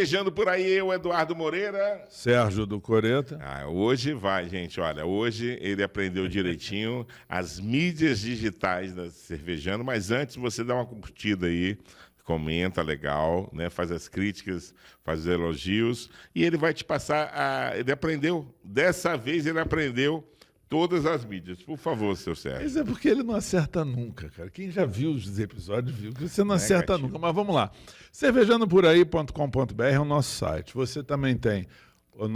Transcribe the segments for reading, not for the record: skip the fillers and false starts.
Cervejando por aí, eu, Eduardo Moreira. Sérgio do Coreta. Hoje vai, gente. Olha, hoje ele aprendeu direitinho as mídias digitais da Cervejando, mas antes você dá uma curtida aí, comenta legal, né? Faz as críticas, faz os elogios e ele vai te passar Ele aprendeu, dessa vez ele aprendeu todas as mídias. Por favor, seu Sérgio. Mas é porque ele não acerta nunca, cara. Quem já viu os episódios viu que você não acerta nunca. Mas vamos lá. Cervejandoporaí.com.br é o nosso site. Você também tem a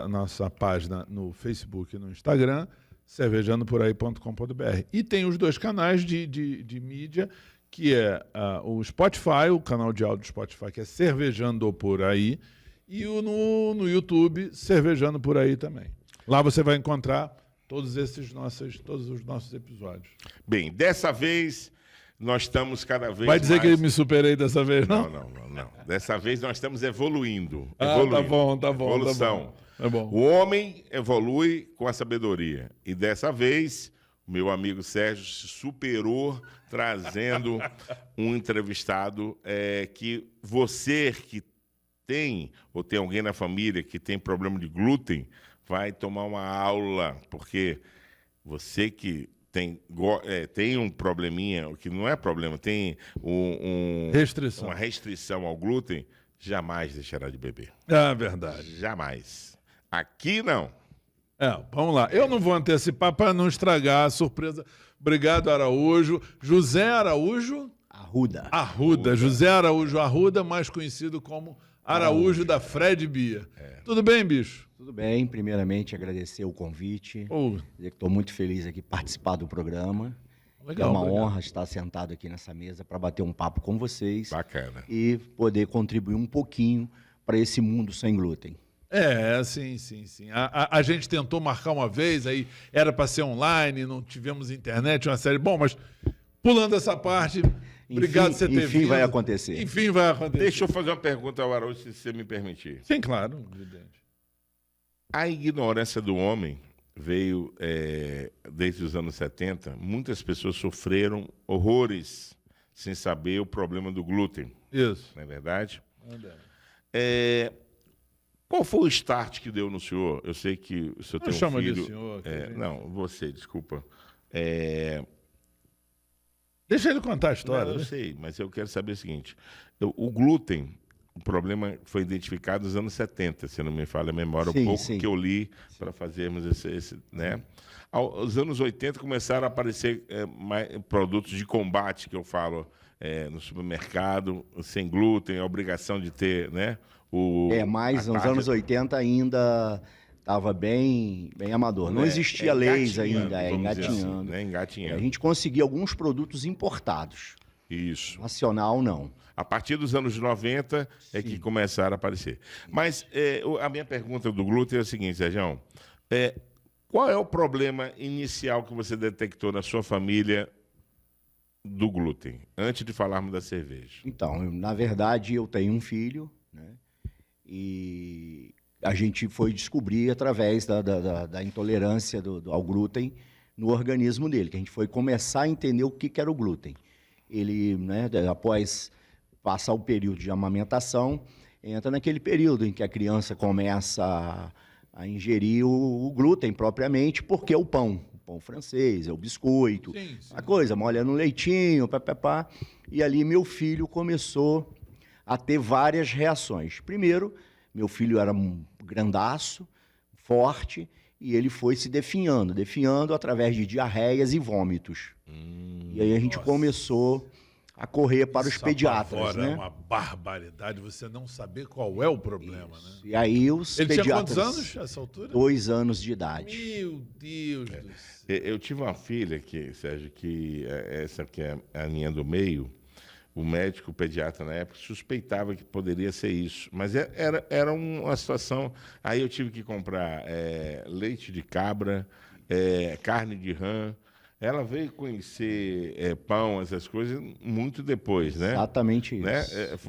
nossa página no Facebook e no Instagram, cervejandoporaí.com.br. E tem os dois canais de mídia, que é o Spotify, o canal de áudio do Spotify, que é Cervejando Por Aí, e no YouTube, Cervejando Por Aí também. Lá você vai encontrar todos os nossos episódios. Bem, dessa vez nós estamos cada vez mais... Vai dizer que eu me superei dessa vez, não? Não. Dessa vez nós estamos evoluindo. Tá bom. Evolução. Tá bom. O homem evolui com a sabedoria. E dessa vez, o meu amigo Sérgio se superou, trazendo um entrevistado que você que tem, ou tem alguém na família que tem problema de glúten, vai tomar uma aula, porque você que tem um probleminha, que não é problema, tem uma restrição ao glúten, jamais deixará de beber. É verdade. Jamais. Aqui não. Vamos lá. Eu não vou antecipar para não estragar a surpresa. Obrigado, Araújo. José Araújo... Arruda. José Araújo Arruda, mais conhecido como Araújo da Fred Bia. Tudo bem, bicho? Tudo bem. Primeiramente, agradecer o convite. Dizer que estou muito feliz aqui participar do programa. Legal, é uma honra estar sentado aqui nessa mesa para bater um papo com vocês. Bacana. E poder contribuir um pouquinho para esse mundo sem glúten. Sim. A gente tentou marcar uma vez, aí era para ser online, não tivemos internet, uma série. Bom, mas pulando essa parte... Obrigado por você ter vindo. Enfim vai acontecer. Deixa eu fazer uma pergunta ao Araújo, se você me permitir. Sim, claro, evidente. A ignorância do homem veio desde os anos 70. Muitas pessoas sofreram horrores sem saber o problema do glúten. Isso. Não é verdade? Qual foi o start que deu no senhor? Eu sei que o senhor tem um filho... de senhor. Não, você, desculpa. Deixa ele contar a história. Não, eu sei, mas eu quero saber o seguinte. O glúten, o problema foi identificado nos anos 70, se não me falha a memória, que eu li para fazermos esse, né? Aos anos 80 começaram a aparecer produtos de combate, que eu falo, no supermercado, sem glúten, a obrigação de ter, né? Mas nos anos 80 ainda... Estava bem amador. Não existia leis ainda, engatinhando. Assim, engatinhando. A gente conseguia alguns produtos importados. Isso. Nacional, não. A partir dos anos 90 que começaram a aparecer. Mas a minha pergunta do glúten é a seguinte, Sérgio. Qual é o problema inicial que você detectou na sua família do glúten, antes de falarmos da cerveja? Então, na verdade, eu tenho um filho, né? E... a gente foi descobrir através da intolerância ao glúten no organismo dele, que a gente foi começar a entender o que era o glúten. Ele, né, após passar o período de amamentação, entra naquele período em que a criança começa a ingerir o glúten propriamente, porque é o pão francês, é o biscoito, a coisa, molha no leitinho, e ali meu filho começou a ter várias reações. Primeiro, meu filho era um grandaço, forte, e ele foi se definhando através de diarreias e vômitos. E aí a gente começou a correr para os pediatras, né? É uma barbaridade você não saber qual é o problema, né? E aí os pediatras... Ele tinha quantos anos nessa altura? 2 anos de idade. Meu Deus do céu. Eu tive uma filha, Sérgio, essa que é a linha do meio. O médico, o pediatra na época, suspeitava que poderia ser isso. Mas era uma situação... Aí eu tive que comprar leite de cabra, carne de rã. Ela veio conhecer pão, essas coisas, muito depois, né? Exatamente isso. Né?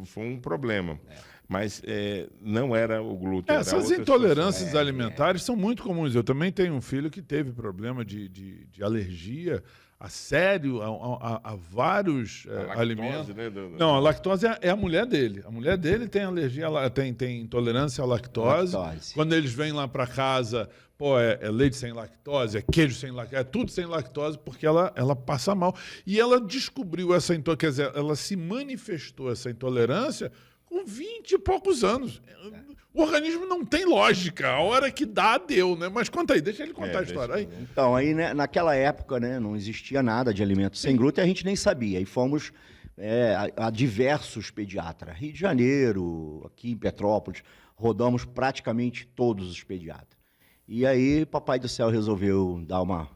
Foi um problema. Mas não era o glúten. Essas intolerâncias alimentares são muito comuns. Eu também tenho um filho que teve problema de alergia a sério a vários lactose, alimentos. né, Não, a lactose é a mulher dele. A mulher dele tem alergia, tem intolerância à lactose. Quando eles vêm lá para casa, pô, é leite sem lactose, é queijo sem lactose, é tudo sem lactose, porque ela passa mal. E ela descobriu essa intolerância, quer dizer, ela se manifestou essa intolerância com 20 e poucos anos. O organismo não tem lógica. A hora que dá, deu, né? Mas conta aí, deixa ele contar a história. Aí. Então, aí, né, naquela época, né, não existia nada de alimento sem glúten, a gente nem sabia. E fomos a diversos pediatras. Rio de Janeiro, aqui em Petrópolis, rodamos praticamente todos os pediatras. E aí, Papai do Céu resolveu dar uma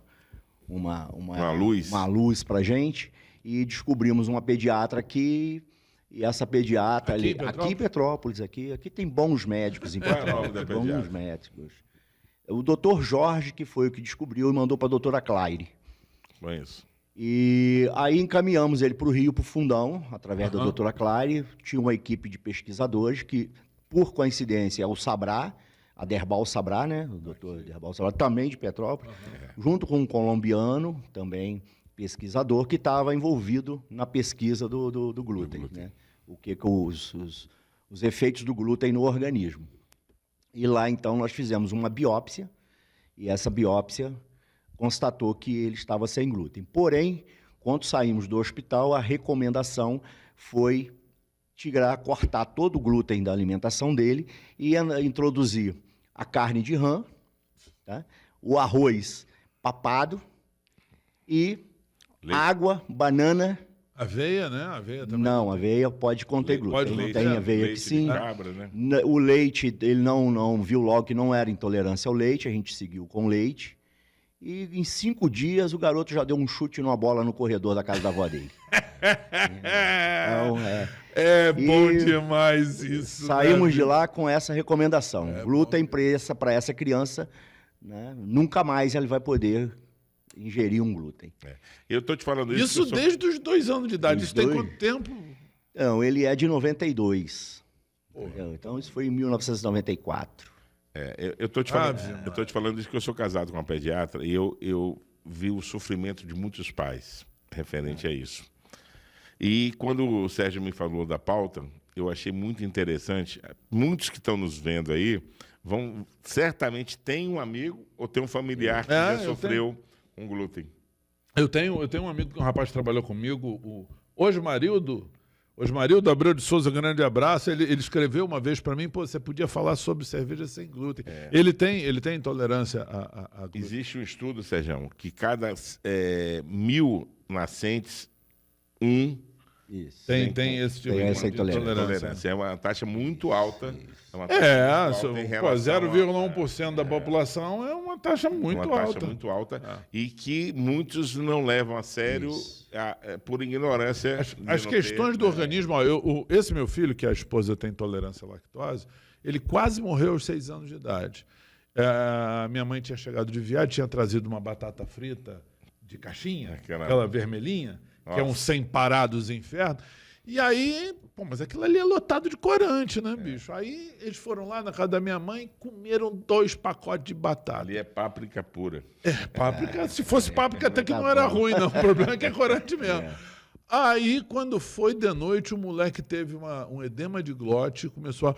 luz para a gente e descobrimos uma pediatra aqui. E essa pediatra aqui em Petrópolis, aqui tem bons médicos em Petrópolis, bons médicos. O doutor Jorge, que foi o que descobriu, e mandou para a doutora Claire. Conheço. E aí encaminhamos ele para o Rio, para o Fundão, através da doutora Claire. Tinha uma equipe de pesquisadores que, por coincidência, é o Sabrá, a Derbal Sabrá, né? O doutor Derbal Sabrá, também de Petrópolis, junto com um colombiano, também pesquisador, que estava envolvido na pesquisa do glúten, né? Os efeitos do glúten no organismo. E lá, então, nós fizemos uma biópsia, e essa biópsia constatou que ele estava sem glúten. Porém, quando saímos do hospital, a recomendação foi cortar todo o glúten da alimentação dele e introduzir a carne de rã, tá? O arroz papado e leite. Água, banana. Aveia, né? Aveia também. Não, aveia pode conter glúten. Pode tem aveia que sim. Cabra, né? O leite, ele não viu logo que não era intolerância ao leite, a gente seguiu com leite. E em 5 dias o garoto já deu um chute numa bola no corredor da casa da avó dele. Então, bom demais isso. Saímos de lá com essa recomendação. Glúten para essa criança, né, nunca mais ele vai poder ingerir um glúten. Eu estou te falando isso. Isso desde os 2 anos de idade. Isso tem quanto tempo? Não, ele é de 92. Então isso foi em 1994. Eu estou te falando isso porque eu sou casado com uma pediatra e eu vi o sofrimento de muitos pais referente a isso. E quando o Sérgio me falou da pauta, eu achei muito interessante. Muitos que estão nos vendo aí certamente tem um amigo ou tem um familiar que já sofreu um glúten. Eu tenho um amigo, um rapaz que trabalhou comigo, o Osmarildo Abreu de Souza, grande abraço. Ele escreveu uma vez para mim, você podia falar sobre cerveja sem glúten. Ele tem intolerância a glúten. Existe um estudo, Sérgio, que cada 1000 nascentes, Isso. Tem esse tipo essa de intolerância. É uma taxa muito alta. É uma taxa muito alta 0,1% da população é uma taxa muito alta. Uma taxa muito alta e que muitos não levam a sério por ignorância. As questões do organismo... esse meu filho, que a esposa tem intolerância à lactose, ele quase morreu aos 6 anos de idade. Minha mãe tinha chegado de viagem, tinha trazido uma batata frita de caixinha, aquela vermelhinha, que é um sem parar dos infernos. E aí, mas aquilo ali é lotado de corante, né, bicho? Aí eles foram lá na casa da minha mãe, comeram 2 pacotes de batata. Ali é páprica pura. Páprica, se fosse páprica até que não era ruim, não. O problema é que é corante mesmo. Aí, quando foi de noite, o moleque teve um edema de glote, começou a...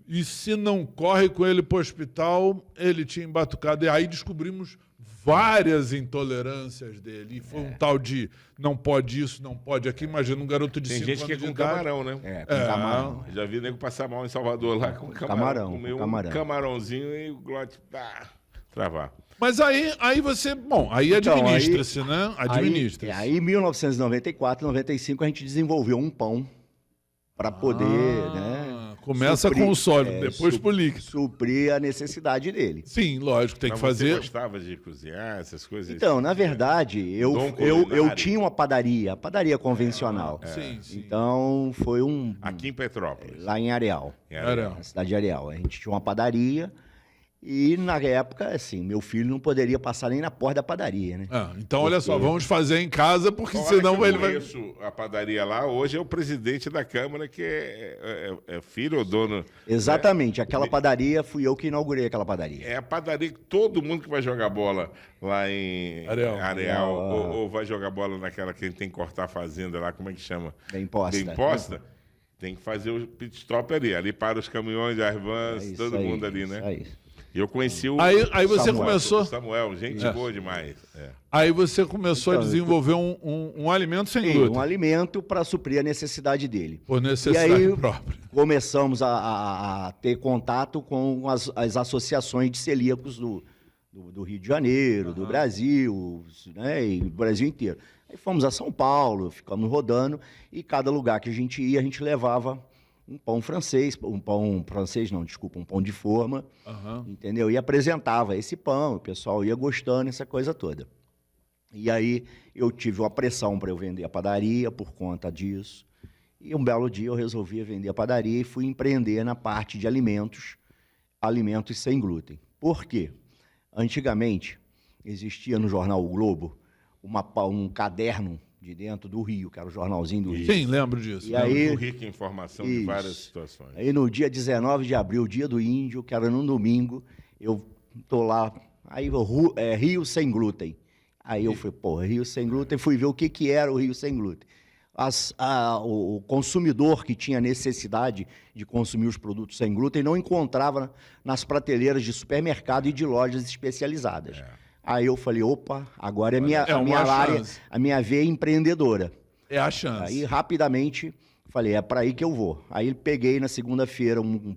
E se não corre com ele para o hospital, ele tinha embatucado. E aí descobrimos várias intolerâncias dele. E foi um tal de não pode isso, não pode aquilo. Imagina um garoto de 5 anos. Tem gente que é com camarão, né? Com camarão. Já vi nego passar mal em Salvador lá com camarão. Comeu um camarãozinho e o glote travar. Mas aí você... Bom, aí administra-se, né? Administra-se. Aí, em 1994, 95, a gente desenvolveu um pão para poder, né? Começa com o sólido, depois pro líquido. Suprir a necessidade dele. Sim, lógico, tem que fazer. Você gostava de cozinhar, essas coisas? Então, na verdade, eu tinha uma padaria convencional. Sim. Então, foi Aqui em Petrópolis. Lá em Areal. Na cidade de Areal. A gente tinha uma padaria E, na época, assim, meu filho não poderia passar nem na porta da padaria, né? Então, olha só, vamos fazer em casa, porque Fora senão que eu ele vai... conheço a padaria lá, hoje é o presidente da Câmara, que é filho ou dono. Exatamente, aquela padaria, fui eu que inaugurei aquela padaria. É a padaria que todo mundo que vai jogar bola lá em Areal ou vai jogar bola naquela que tem que cortar a fazenda lá, como é que chama? Da Imposta. Da Imposta, tem que fazer o pit stop ali. Ali para os caminhões, as vans, todo mundo ali, né? É isso. Eu conheci o Aí você Samuel. começou... Samuel, gente boa demais. É. Aí você começou a Então, desenvolver um alimento sem Sim, glúten. um alimento para suprir a necessidade dele. Por necessidade E aí própria. começamos a ter contato com as associações de celíacos do Rio de Janeiro, do Brasil, né, e do Brasil inteiro. Aí fomos a São Paulo, ficamos rodando, e cada lugar que a gente ia, a gente levava um pão francês, um pão de forma, entendeu? E apresentava esse pão, o pessoal ia gostando, essa coisa toda. E aí eu tive uma pressão para eu vender a padaria por conta disso. E um belo dia eu resolvi vender a padaria e fui empreender na parte de alimentos sem glúten. Por quê? Antigamente, existia no jornal O Globo um caderno de dentro do Rio, que era o jornalzinho do Rio. Sim, lembro disso. E aí, Muito rica em informação de várias situações. Aí no dia 19 de abril, dia do índio, que era num domingo, eu tô lá, aí Rio Sem Glúten. Aí eu fui, Rio Sem Glúten, fui ver o que era o Rio Sem Glúten. O consumidor que tinha necessidade de consumir os produtos sem glúten não encontrava nas prateleiras de supermercado e de lojas especializadas. Aí eu falei, opa, agora a minha veia empreendedora. É a chance. Aí, rapidamente, falei, é para aí que eu vou. Aí peguei na segunda-feira um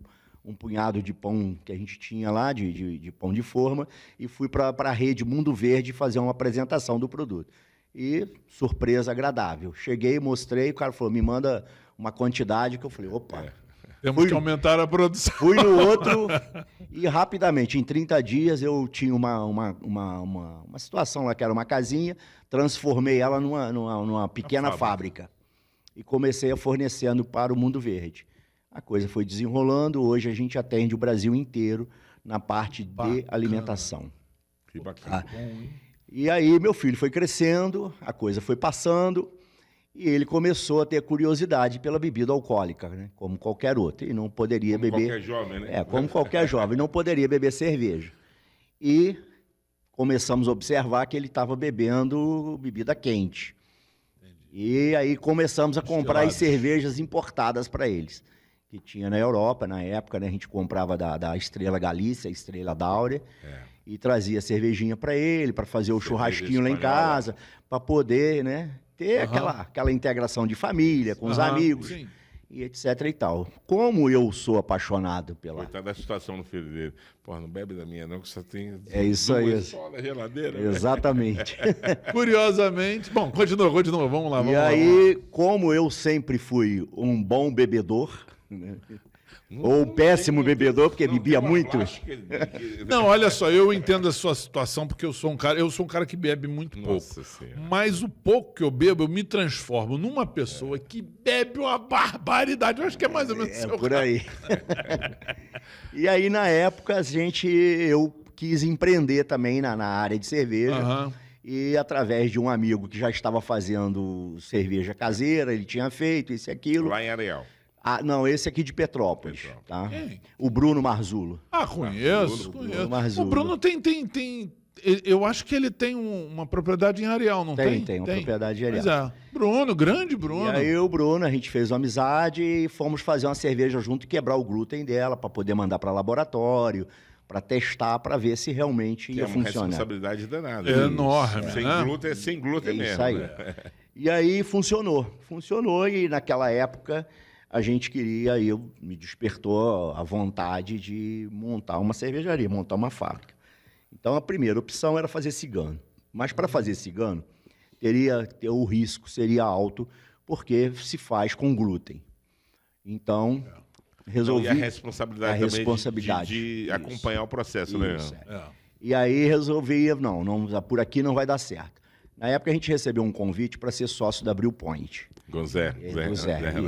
punhado de pão que a gente tinha lá, de pão de forma, e fui para a rede Mundo Verde fazer uma apresentação do produto. E, surpresa agradável. Cheguei, mostrei, o cara falou, me manda uma quantidade, que eu falei, opa... Temos que aumentar a produção. Fui no outro e rapidamente, em 30 dias, eu tinha uma situação lá que era uma casinha, transformei ela numa pequena fábrica e comecei a fornecendo para o Mundo Verde. A coisa foi desenrolando, hoje a gente atende o Brasil inteiro na parte de alimentação. Que bacana. E aí meu filho foi crescendo, a coisa foi passando... E ele começou a ter curiosidade pela bebida alcoólica, né? Como qualquer outro. E não poderia beber... Qualquer jovem, né? Como qualquer jovem. Não poderia beber cerveja. E começamos a observar que ele estava bebendo bebida quente. E aí começamos a comprar as cervejas importadas para eles. Que tinha na Europa, na época, né? A gente comprava da Estrela Galícia, Estrela Dáurea. E trazia cervejinha para ele, para fazer o churrasquinho lá em casa, para poder, né? Ter aquela integração de família, com os amigos, sim. E etc e tal. Como eu sou apaixonado pela... Coitado da situação no filho dele. Porra, não bebe da minha não, que só tem isso aí. duas só na geladeira. Exatamente. Curiosamente... Bom, continua, vamos lá. E aí, como eu sempre fui um bom bebedor... Né? Ou um péssimo bebedor, porque bebia muito. Não, olha só, eu entendo a sua situação, porque eu sou um cara que bebe muito pouco. Senhora. Mas o pouco que eu bebo, eu me transformo numa pessoa que bebe uma barbaridade. Eu acho que é mais ou menos seu por aí. E aí, na época, eu quis empreender também na área de cerveja. E através de um amigo que já estava fazendo cerveja caseira, ele tinha feito isso e aquilo. Lá em Areal. Não, esse aqui de Petrópolis. Tá? O Bruno Marzulo. Conheço. Bruno Marzulo. O Bruno tem... Eu acho que ele tem uma propriedade em Areal, não tem? Tem uma propriedade em Areal. Pois é. Bruno, grande Bruno. E aí o Bruno, a gente fez uma amizade e fomos fazer uma cerveja junto e quebrar o glúten dela para poder mandar para laboratório, para testar, para ver se realmente ia funcionar. É uma responsabilidade danada. É enorme, Sem né? glúten é sem glúten mesmo. Isso aí. Né? E aí funcionou e naquela época... a gente me despertou a vontade de montar uma cervejaria, montar uma fábrica. Então, a primeira opção era fazer cigano. Mas, para fazer cigano, o risco seria alto, porque se faz com glúten. Então, resolvi... E a responsabilidade de acompanhar o processo, né? E aí, resolvi, por aqui não vai dar certo. Na época, a gente recebeu um convite para ser sócio da Brew Point. Com Zé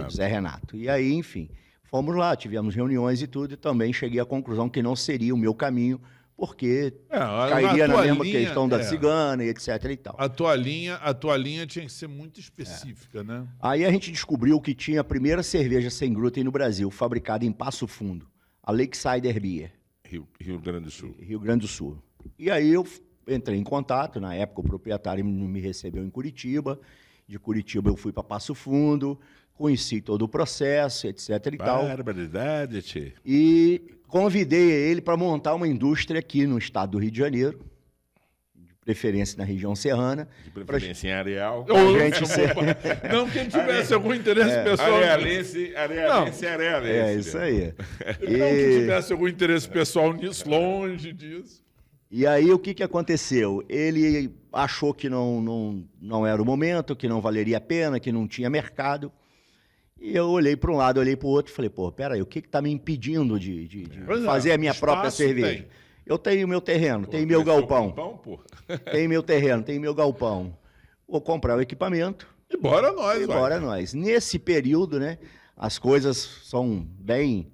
Zé Renato. E aí, enfim, fomos lá, tivemos reuniões e tudo, e também cheguei à conclusão que não seria o meu caminho, porque cairia na mesma questão da cigana e etc e tal. A tua linha tinha que ser muito específica, né? Aí a gente descobriu que tinha a primeira cerveja sem glúten no Brasil, fabricada em Passo Fundo, a Lakeside Beer. Rio Grande do Sul. Rio Grande do Sul. E aí eu entrei em contato, na época o proprietário me recebeu em Curitiba, de Curitiba eu fui para Passo Fundo, conheci todo o processo, etc e tal. Barbaridade, tchê. E convidei ele para montar uma indústria aqui no estado do Rio de Janeiro, de preferência na região serrana. De preferência em Areal. Não que ele tivesse algum interesse pessoal. Arealense, arealense. É isso aí. Não que tivesse algum interesse pessoal nisso, longe disso. E aí o que aconteceu? Ele achou que não era o momento, que não valeria a pena, que não tinha mercado. E eu olhei para um lado, olhei para o outro e falei, pô, peraí, o que está me impedindo de fazer a minha própria cerveja? Eu tenho meu terreno, tenho meu galpão. Tenho meu terreno, tenho meu galpão. Vou comprar o equipamento. E bora nós, bora nós. Nesse período, né, as coisas são bem...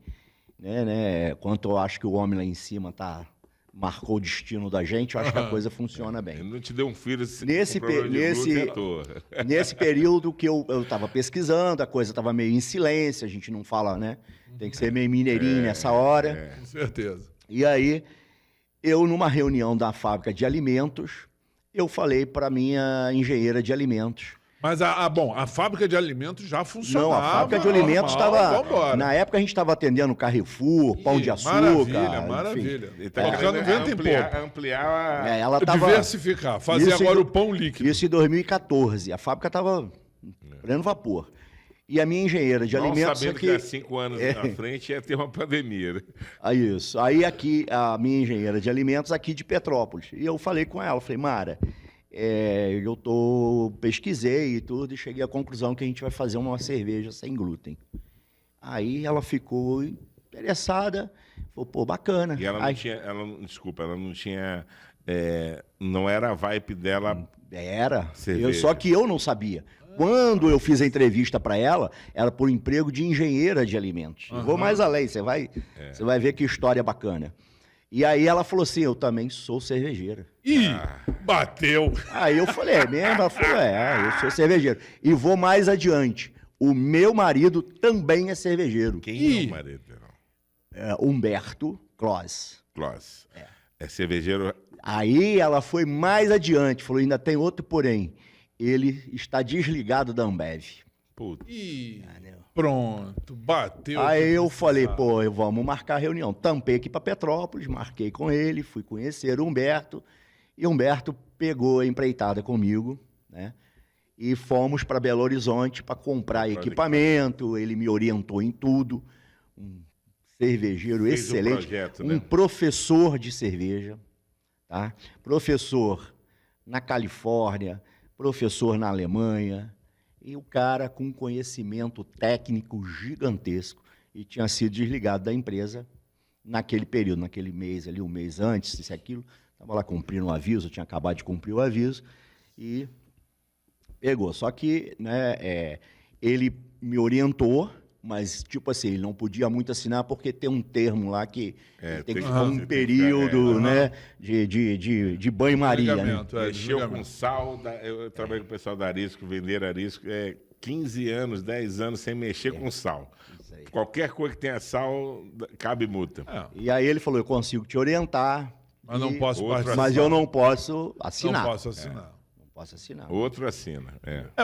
né, quanto eu acho que o homem lá em cima marcou o destino da gente, eu acho que a coisa funciona bem. Ele não te deu um filho nesse período que eu estava pesquisando, a coisa estava meio em silêncio, a gente não fala, né? Tem que ser meio mineirinho nessa hora. Com certeza. E aí, eu numa reunião da fábrica de alimentos, eu falei para minha engenheira de alimentos. Mas, a fábrica de alimentos já funcionava. Não, a fábrica de alimentos estava... Na época a gente estava atendendo Carrefour, Pão de Açúcar... Maravilha. Está colocando vento em popa. Ampliar ela tava... Diversificar, fazer agora o pão líquido. Isso em 2014. A fábrica estava pleno vapor. E a minha engenheira de alimentos... sabendo que há 5 anos na frente ia ter uma pandemia. Né? Isso. Aí aqui, a minha engenheira de alimentos aqui de Petrópolis. E eu falei com ela, falei, Mara... pesquisei e tudo e cheguei à conclusão que a gente vai fazer uma cerveja sem glúten. Aí ela ficou interessada, falou, pô, bacana. E ela não tinha, não era a vibe dela. Era, só que eu não sabia. Quando eu fiz a entrevista para ela, era por emprego de engenheira de alimentos. Vou mais além, você vai ver que história bacana. E aí ela falou assim, eu também sou cervejeira. Ih, bateu! Aí eu falei, é mesmo? Ela falou, eu sou cervejeiro. E vou mais adiante, o meu marido também é cervejeiro. Quem é o marido? Humberto Kloss. Kloss. É cervejeiro... Aí ela foi mais adiante, falou, ainda tem outro porém, ele está desligado da Ambev. Puta. Pronto, bateu. Aí eu falei, pô, vamos marcar a reunião. Tampei aqui para Petrópolis, marquei com ele, fui conhecer o Humberto, e Humberto pegou a empreitada comigo, né? E fomos para Belo Horizonte para comprar equipamento, ele me orientou em tudo, um cervejeiro excelente, projeto, um professor de cerveja, tá? Professor na Califórnia, professor na Alemanha, e o cara com conhecimento técnico gigantesco e tinha sido desligado da empresa naquele período, naquele mês ali, um mês antes, isso e aquilo, estava lá cumprindo um aviso, eu tinha acabado de cumprir o aviso e pegou. Só que, né, ele me orientou, mas, tipo assim, ele não podia muito assinar porque tem um termo lá que tem que ficar um período, né, de banho-maria. Né? Mexeu com sal, eu trabalho com o pessoal da Arisco, vender Arisco, 15 anos, 10 anos sem mexer com sal. Qualquer coisa que tenha sal, cabe multa. E aí ele falou, eu consigo te orientar, mas não posso participar. Mas eu não posso assinar. Não posso assinar. Posso assinar. Outro assina.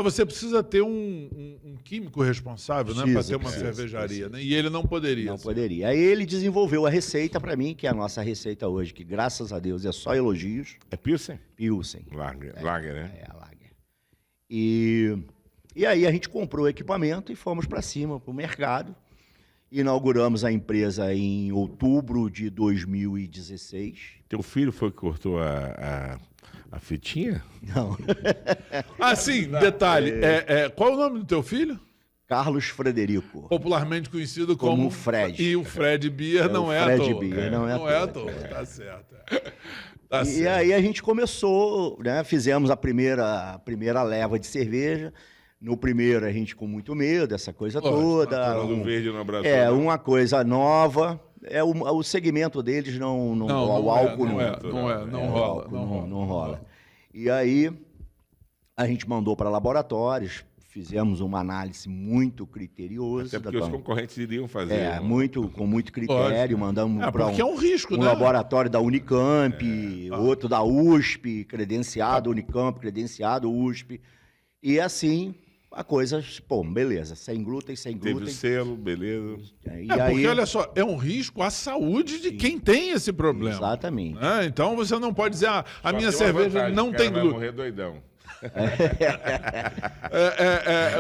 Você precisa ter um químico responsável, né, para ter uma cervejaria, né? E ele não poderia. Não poderia. Aí ele desenvolveu a receita para mim, que é a nossa receita hoje, que graças a Deus é só elogios. É Pilsen? Pilsen. Lager, né? É a Lager. E aí a gente comprou o equipamento e fomos para cima, para o mercado. Inauguramos a empresa em outubro de 2016. Teu filho foi que cortou a fitinha? Não. Sim, detalhe. Qual é o nome do teu filho? Carlos Frederico. Popularmente conhecido como Fred. E o Fred Beer não é à toa. Não é à toa, tá certo. E aí a gente começou, né, fizemos a primeira leva de cerveja. No primeiro, a gente com muito medo, essa coisa Lógico, toda. Quando verde não abraçou. Uma coisa nova. O segmento deles o álcool não rola. Não rola. E aí, a gente mandou para laboratórios, fizemos uma análise muito criteriosa. Até porque os concorrentes iriam fazer. Com muito critério, mandamos para porque é um risco, né? laboratório da Unicamp, outro da USP, credenciado Unicamp, credenciado USP. E assim, a coisa, beleza, sem glúten. Teve o selo, beleza. E porque, olha só, é um risco à saúde de quem tem esse problema. Exatamente. Né? Então, você não pode dizer, a minha Só tem uma cerveja vantagem, não o tem cara vai glúten. morrer doidão.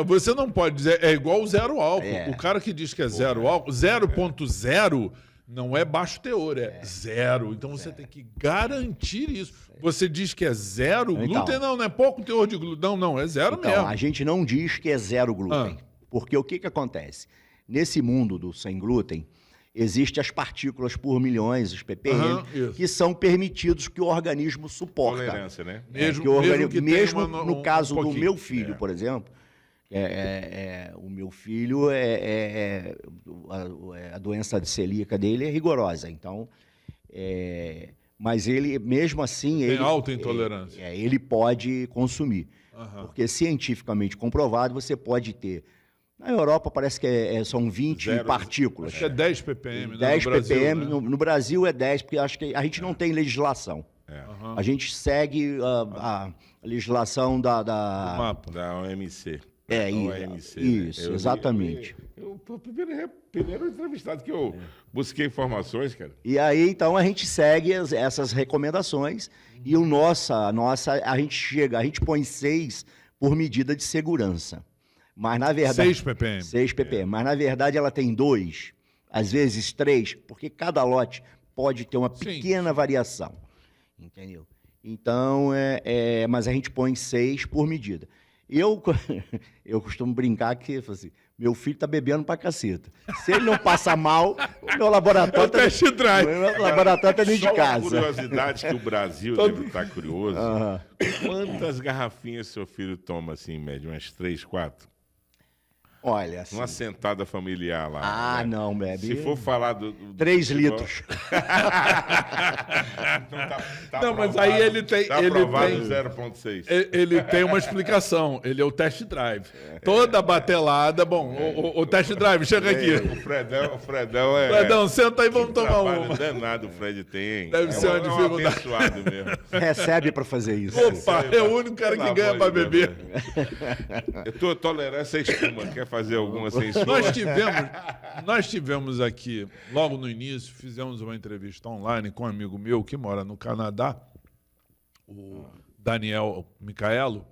Você não pode dizer, é igual o zero álcool. É. O cara que diz que é zero álcool, 0,0 não é baixo teor, é zero. Então você tem que garantir isso. Você diz que é zero glúten, não é pouco teor de glúten. Não, é zero Então, mesmo. a gente não diz que é zero glúten. Porque o que acontece? Nesse mundo do sem glúten, existem as partículas por milhões, os ppm, que são permitidos que o organismo suporta. Tolerância, né? Mesmo no caso do meu filho, por exemplo, o meu filho a doença celíaca dele é rigorosa, então mas ele mesmo assim tem alta intolerância. Ele pode consumir, porque cientificamente comprovado você pode ter. Na Europa parece que são 20 partículas. Acho que é 10 ppm, 10 no Brasil, ppm, né? no Brasil é 10, porque acho que a gente não tem legislação. A gente segue a legislação O mapa. Da OMC. Isso, exatamente. O primeiro entrevistado que eu busquei informações, cara. E aí, então, a gente segue essas recomendações e a gente põe 6 por medida de segurança. Mas, na verdade... 6 ppm. 6 ppm. Mas, na verdade, ela tem 2, às vezes 3, porque cada lote pode ter uma pequena variação. Entendeu? Então, mas a gente põe 6 por medida. Eu costumo brincar que assim, meu filho está bebendo pra caceta. Se ele não passa mal, o meu laboratório está dentro de casa. Uma curiosidade que o Brasil deve estar curioso. Quantas garrafinhas seu filho toma, assim, em média? Umas 3, 4? Olha, assim... Uma sentada familiar lá. né? Não, bebe. Se for falar 3 litros. Então Não, mas aí ele tem... Está aprovado 0,6. Ele tem uma explicação. Ele é o test drive. Toda batelada... Bom, o test drive, chega aqui. O Fredão é... Fredão, senta aí, vamos tomar uma. Danado o Fred tem. Deve ser uma dificuldade. Abençoado mesmo. Recebe para fazer isso. Opa, é o único cara que ganha para beber. Eu tô tolerância à espuma. Quer fazer alguma sem espuma? Nós tivemos aqui, logo no início, fizemos uma entrevista online com um amigo meu que mora no Canadá, o Daniel Micaelo.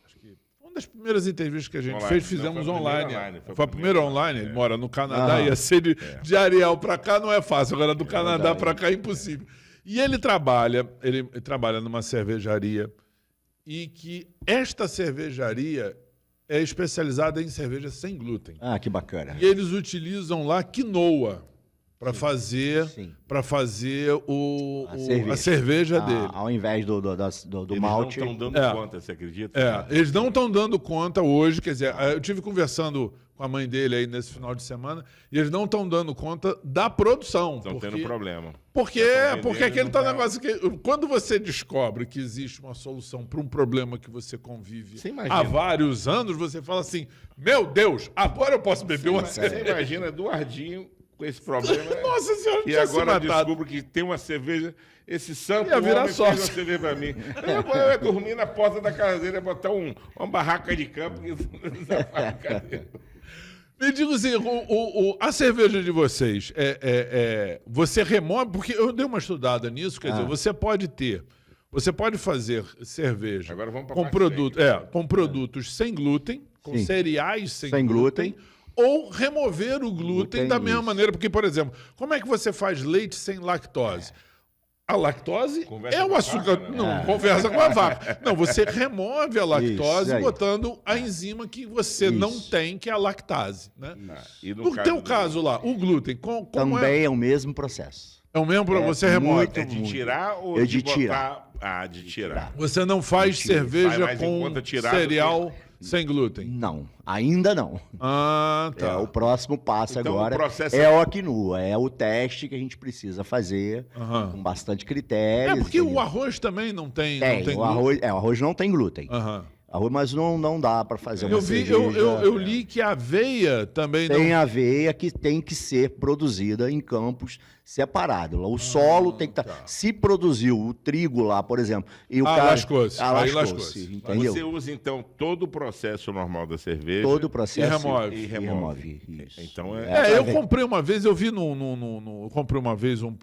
Acho que uma das primeiras entrevistas que a gente fez, fizemos online. Foi a primeira online, ele mora no Canadá, ia ser de Ariel para cá não é fácil, agora do Canadá para cá é impossível. E ele trabalha numa cervejaria e que esta cervejaria é especializada em cerveja sem glúten. Ah, que bacana. E eles utilizam lá quinoa para fazer a cerveja dele. Ao invés do malte. Eles não estão dando conta, você acredita? Eles não estão dando conta hoje, quer dizer, eu tive conversando com a mãe dele aí nesse final de semana, e eles não estão dando conta da produção. Estão tendo problema. Porque aquele tá negócio que quando você descobre que existe uma solução para um problema que você convive há vários anos, você fala assim, meu Deus, agora eu posso beber uma cerveja. Você imagina Eduardinho com esse problema. Nossa senhora, e agora eu descubro que tem uma cerveja, esse santo homem fez uma cerveja para mim. Eu ia dormir na porta da casa dele, ia botar uma barraca de campo. Me diga assim, a cerveja de vocês, você remove, porque eu dei uma estudada nisso, quer dizer, você pode fazer cerveja com produtos sem glúten, com cereais sem glúten, ou remover o glúten da mesma maneira, porque, por exemplo, como é que você faz leite sem lactose? A lactose é o açúcar. Não, conversa com a vaca. Não, você remove a lactose botando a enzima que você não tem, que é a lactase. Né? No teu caso lá, o glúten, também é o mesmo processo. É o mesmo para você remove? É de tirar ou de tirar? Botar... de tirar. Você não faz cerveja com cereal sem glúten? Não, ainda não. Ah, tá. O próximo passo Então, agora o processo é o Acnua, é o teste que a gente precisa fazer Aham. com bastante critérios. Porque entendeu? o arroz também não tem, Tem, não tem o glúten. arroz, o arroz não tem glúten. Aham. Arroz, mas não dá para fazer uma Eu vi, cerveja. eu li que a aveia também Tem não... aveia que tem que ser produzida em campos separados. O solo tem que estar. tá. Se produziu o trigo lá, por exemplo, e o Ah, cara lascou-se. Aí lascou-se. entendeu? Você usa, então, todo o processo normal da cerveja. Todo o processo E remove. E e remove. remove. Isso. Então, eu através- comprei uma vez, eu vi eu comprei uma vez um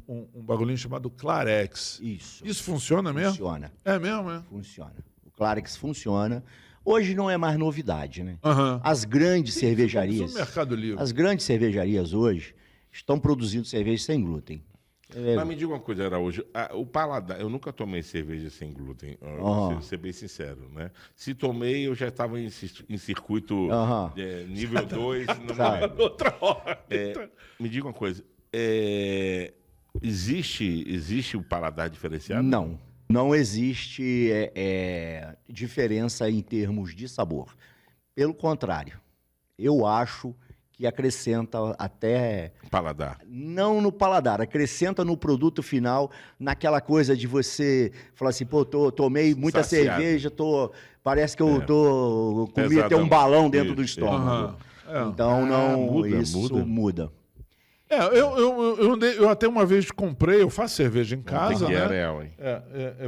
bagulhinho chamado Clarex. Isso. Isso funciona mesmo? Funciona. É mesmo, é? Funciona. O Clarex funciona. Hoje não é mais novidade, né? Aham. As grandes Isso cervejarias, no Mercado Livre. as grandes cervejarias hoje estão produzindo cerveja sem glúten. Mas me diga uma coisa, Araújo. O paladar, eu nunca tomei cerveja sem glúten, Aham. vou ser bem sincero, né? Se tomei, eu já estava em circuito Aham. nível 2. Sabe. Outra hora. Me diga uma coisa. Existe o paladar diferenciado? Não. Não existe diferença em termos de sabor. Pelo contrário, eu acho que acrescenta até... Paladar. Não no paladar, acrescenta no produto final, naquela coisa de você falar assim, pô, tomei muita Saciado. cerveja, parece que eu comi até Pesadão. um balão dentro Isso, do estômago. Aham. Então, isso muda. muda. Eu até uma vez comprei, eu faço cerveja em casa, Tem que né? Ariel, hein?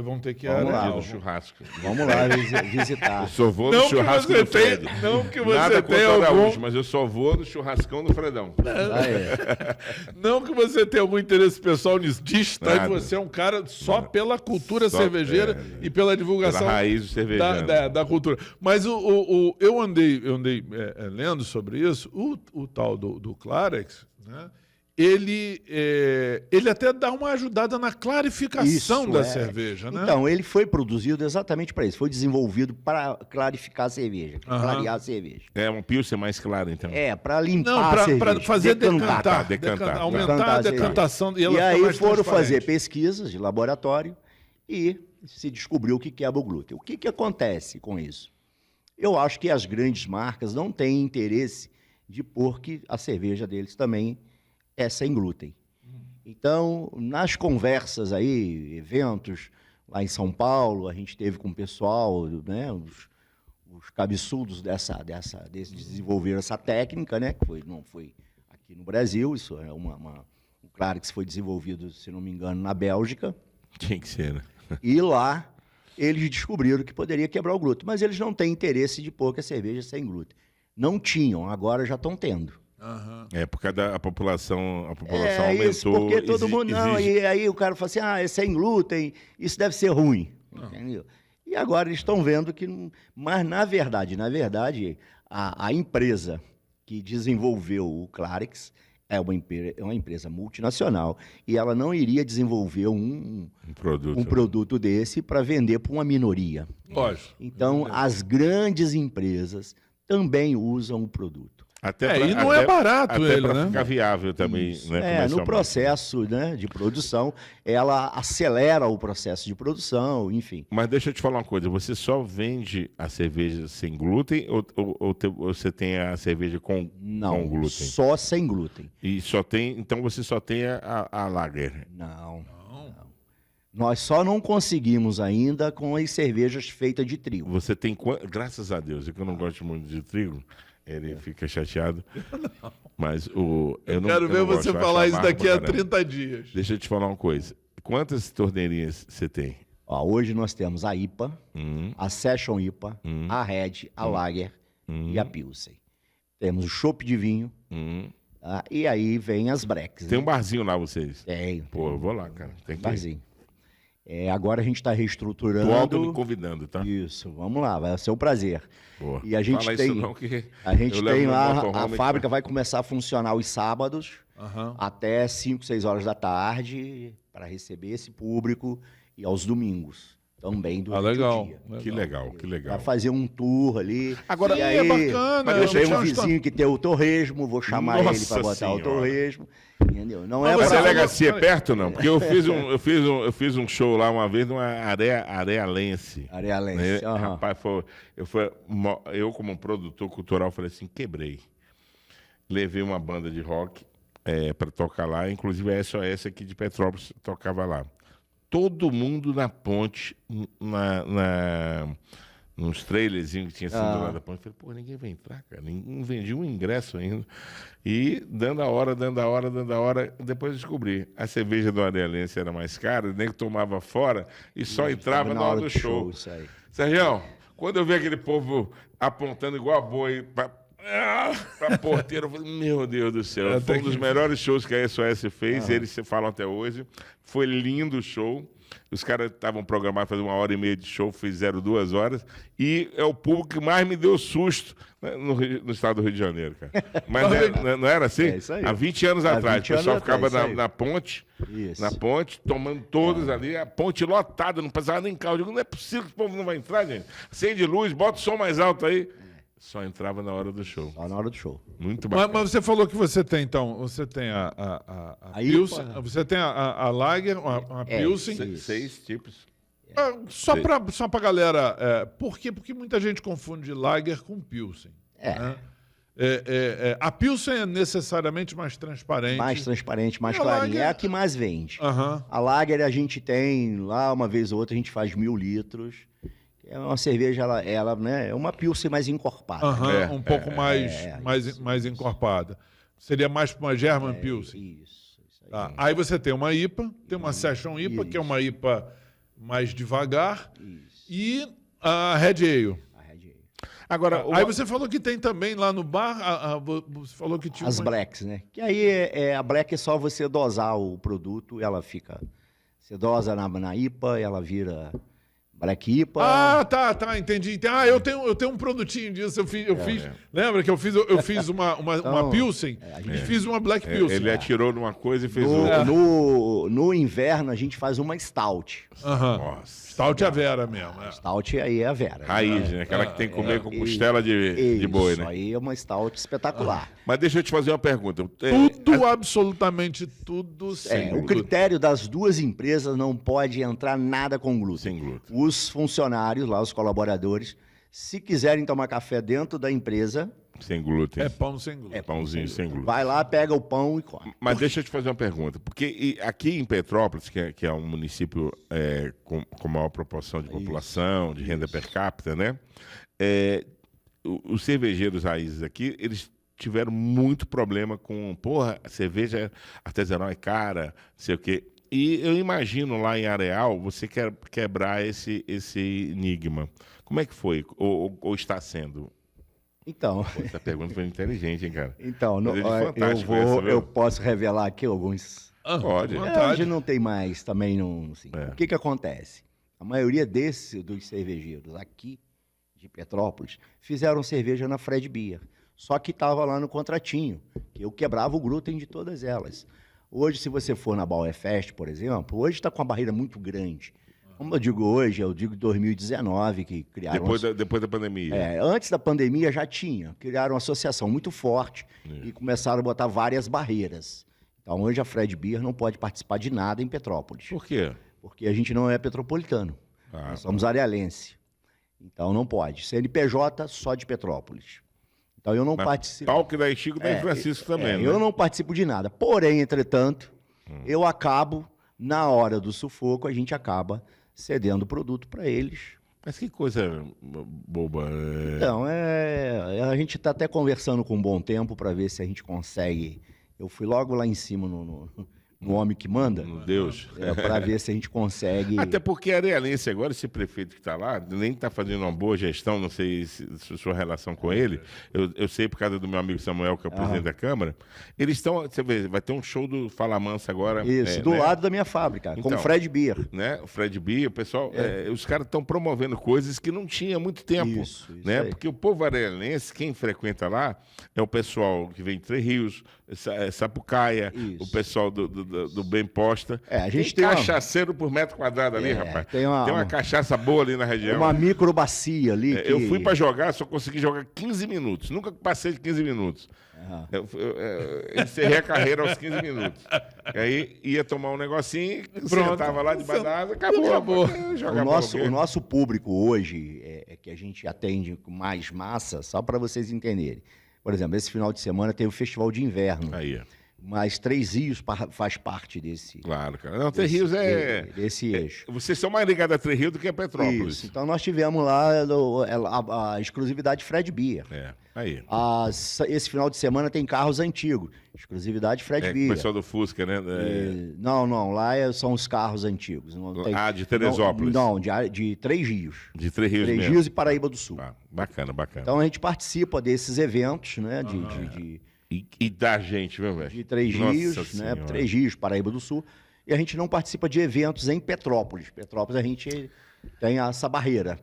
Vão ter que Vamos lá. Dia arear. do churrasco. Vamos lá visitar. Eu só vou Não no que churrasco você do Fred. não que você Nada tenha contra o algum... Araújo, mas eu só vou no churrascão do Fredão. Ah, é. Não que você tenha algum interesse pessoal nisso, distante, Nada. você é um cara só pela cultura Só- cervejeira e pela divulgação Pela raiz do cervejano. da cultura. Mas eu andei lendo sobre isso, o tal do Clarex, né? Ele até dá uma ajudada na clarificação Isso, da é. cerveja, né? Então, ele foi produzido exatamente para isso. Foi desenvolvido para clarificar a cerveja, Aham. clarear a cerveja. É um pilsen mais claro, então. Para limpar Não, a cerveja. para fazer decantar, decantar. aumentar Decantar a a cerveja. decantação e ela E fica aí mais foram transparente. fazer pesquisas de laboratório e se descobriu o que quebra o glúten. O que acontece com isso? Eu acho que as grandes marcas não têm interesse de pôr que a cerveja deles também é sem glúten. Então, nas conversas aí, eventos lá em São Paulo, a gente teve com o pessoal, né, os cabeçudos desse desenvolver essa técnica, né, que não foi aqui no Brasil, isso é claro que foi desenvolvido, se não me engano, na Bélgica, Tinha que ser, né? e lá eles descobriram que poderia quebrar o glúten, mas eles não têm interesse de pôr que a cerveja é sem glúten. Não tinham, agora já estão tendo. Aham. É, por causa da população É aumentou. isso, porque todo mundo... Não, e aí o cara fala assim, é sem glúten, isso deve ser ruim. Entendeu? E agora eles estão vendo que... Mas, na verdade, a empresa que desenvolveu o Clarex é uma empresa multinacional e ela não iria desenvolver um produto desse para vender para uma minoria. Lógico. Então, as grandes empresas também usam o produto. E não é barato até ele, pra né? ficar viável também, né? No comercialmente. processo, né, de produção, ela acelera o processo de produção, enfim. Mas deixa eu te falar uma coisa, você só vende a cerveja sem glúten ou você tem a cerveja com glúten? Só sem glúten. E então você só tem a lager. Não. Nós só não conseguimos ainda com as cervejas feitas de trigo. Você tem, graças a Deus, é que eu não gosto muito de trigo, ele fica chateado. Mas eu não Quero ver não você gosto, eu falar acho isso amargo daqui a pra caramba. 30 dias. Deixa eu te falar uma coisa. Quantas torneirinhas você tem? Hoje nós temos a IPA, a Session IPA, a Red, a Lager e a Pilsen. Temos o chopp de vinho, e aí vem as Brecks. Tem um barzinho lá, vocês? Tem. Pô, eu vou lá, cara. Tem que ir. Barzinho. Agora a gente está reestruturando. Tô auto me convidando, tá? Isso, vamos lá, vai ser um prazer. Boa. E a gente Fala tem, isso não, que a gente eu levo tem meu lá, motorhome a fábrica vai começar a funcionar os sábados Aham. até 5, 6 horas da tarde para receber esse público e aos domingos. também durante legal. o dia. Que legal, que Para legal. fazer um tour ali. Agora, e é aí, bacana. mas eu deixa eu tenho um te vizinho que tem o torresmo, vou chamar ele Nossa para botar Senhora. o torresmo. Entendeu? Não é Mas Mas você a pra... delegacia é perto, não? Porque eu fiz um show lá uma vez numa Arealense. Arealense, Né? aham. Rapaz, eu como produtor cultural, falei assim, quebrei. Levei uma banda de rock para tocar lá, inclusive a SOS aqui de Petrópolis tocava lá. Todo mundo na ponte, nos trailerzinhos que tinha sido lá da ponte. Eu falei, pô, ninguém vai entrar, cara. Não vendi um ingresso ainda. E dando a hora, depois eu descobri. A cerveja do Arealense era mais cara, nem que tomava fora e só entrava na hora do show. Isso aí. Sergião, quando eu vi aquele povo apontando igual a boi pra porteira, eu falei, meu Deus do céu. Foi um dos melhores shows que a SOS fez, eles se falam até hoje. Foi lindo o show. Os caras estavam programados para fazer 1h30 de show, fizeram 2 horas. E é o público que mais me deu susto, né, no estado do Rio de Janeiro, cara. Mas não era assim? É isso aí. Há 20 anos Há atrás. 20 O pessoal anos atrás, ficava isso aí. na ponte, Isso. na ponte, tomando todos ali, a ponte lotada, não passava nem carro. Eu digo, não é possível que o povo não vai entrar, gente. Acende luz, bota o som mais alto aí. Só entrava na hora do show. Só na hora do show. Muito bacana. Mas você falou que você tem, então, você tem a A Pilsen, IPA. você tem a Lager, uma Pilsen. isso. 6 tipos. Só pra galera, por quê? Porque muita gente confunde Lager com Pilsen. Né? A Pilsen é necessariamente mais transparente. Mais transparente, mais E a clarinha. Lager- É a que mais vende. Aham. A Lager a gente tem lá, uma vez ou outra, a gente faz 1000 litros. É uma cerveja, ela né, é uma Pilsen mais encorpada. Aham, um pouco mais encorpada. Seria mais para uma German Pilsen. Isso aí. Tá. Aí você tem uma IPA, tem uma Session IPA, que é uma IPA mais devagar, e a Red Ale. A Red Ale. Agora, Aí você falou que tem também lá no bar, você falou que tinha As Blacks, né? Que aí a Black é só você dosar o produto, ela fica... Você dosa na IPA, ela vira Black IPA. Tá, entendi. Eu tenho um produtinho disso, eu fiz. Lembra que eu fiz uma Então, Pilsen e fiz uma Black Pilsen. ele atirou numa coisa e fez outra. No inverno, a gente faz uma Stout. Aham. Nossa. Stout é a Vera mesmo. Stout aí é a Vera. Raiz, né? Aquela que tem que comer com costela de boi, Isso né? aí é uma Stout espetacular. Mas deixa eu te fazer uma pergunta. Tudo, absolutamente tudo sem O glúten. critério das duas empresas não pode entrar nada com glúten. Sem glúten. Os funcionários lá, os colaboradores, se quiserem tomar café dentro da empresa, Sem glúten. É pão sem glúten. Pãozinho sem glúten. vai lá, pega o pão e come. Mas deixa eu te fazer uma pergunta. Porque aqui em Petrópolis, que é um município com maior proporção de população, de renda per capita, né? Os cervejeiros raízes aqui, eles tiveram muito problema com, a cerveja artesanal é cara, não sei o quê. E eu imagino lá em Areal você quebrar esse enigma. Como é que foi? Ou está sendo? Então, Pô, essa pergunta foi inteligente, hein, cara? não, Mas é fantástico essa, viu? eu posso revelar aqui alguns. Pode. Hoje não tem mais, também não. Assim. É. O que acontece? A maioria dos cervejeiros aqui de Petrópolis fizeram cerveja na Fred Beer. Só que estava lá no contratinho, que eu quebrava o glúten de todas elas. Hoje, se você for na Bauer Fest, por exemplo, hoje está com uma barreira muito grande. Como eu digo hoje, eu digo 2019, que criaram... Depois da pandemia. Antes da pandemia já tinha. Criaram uma associação muito forte e começaram a botar várias barreiras. Então, hoje a Fred Beer não pode participar de nada em Petrópolis. Por quê? Porque a gente não é petropolitano. Nós somos arealense. Então, não pode. CNPJ só de Petrópolis. Então, eu não participo... Palco da Chico da Francisco também, né? Eu não participo de nada. Porém, entretanto, eu acabo, na hora do sufoco, a gente acaba cedendo o produto para eles. Mas que coisa boba. Então, a gente está até conversando com um bom tempo para ver se a gente consegue... Eu fui logo lá em cima no homem que manda, Deus. para ver se a gente consegue... Até porque arealense agora, esse prefeito que está lá, nem está fazendo uma boa gestão, não sei se sua relação com ele, eu sei por causa do meu amigo Samuel, que é o presidente da Câmara, eles estão, você vê, vai ter um show do Fala Mansa agora. Isso, do né? lado da minha fábrica, com Então, o Fred Beer. Né? O Fred Beer, o pessoal, os caras estão promovendo coisas que não tinha há muito tempo. Isso né? aí. Porque o povo arealense, quem frequenta lá, é o pessoal que vem de Três Rios, Sapucaia, Isso. o pessoal do Bem Posta. A gente tem cachaceiro por metro quadrado ali, rapaz. Tem uma cachaça boa ali na região. Uma microbacia ali. Eu fui para jogar, só consegui jogar 15 minutos. Nunca passei de 15 minutos. Eu encerrei a carreira aos 15 minutos. E aí ia tomar um negocinho, sentava lá debaixo da asa, acabou. O nosso público hoje, que a gente atende com mais massa, só para vocês entenderem. Por exemplo, esse final de semana tem o Festival de Inverno. Aí. Mas Três Rios faz parte desse. Claro, cara. Não, Três Rios desse eixo. Vocês são mais ligados a Três Rios do que a Petrópolis. Isso. Então nós tivemos lá a exclusividade Fred Beer. Aí. Esse final de semana tem carros antigos. Exclusividade Fred Beer. O pessoal do Fusca, né? Não. Lá são os carros antigos. Não tem, de Teresópolis. Não, de Três Rios. De Três Rios mesmo. Três Rios e Paraíba do Sul. Bacana. Então a gente participa desses eventos, né? E da gente, viu, velho? De Três Rios, né? Três Rios, Paraíba do Sul. E a gente não participa de eventos em Petrópolis. Petrópolis a gente tem essa barreira.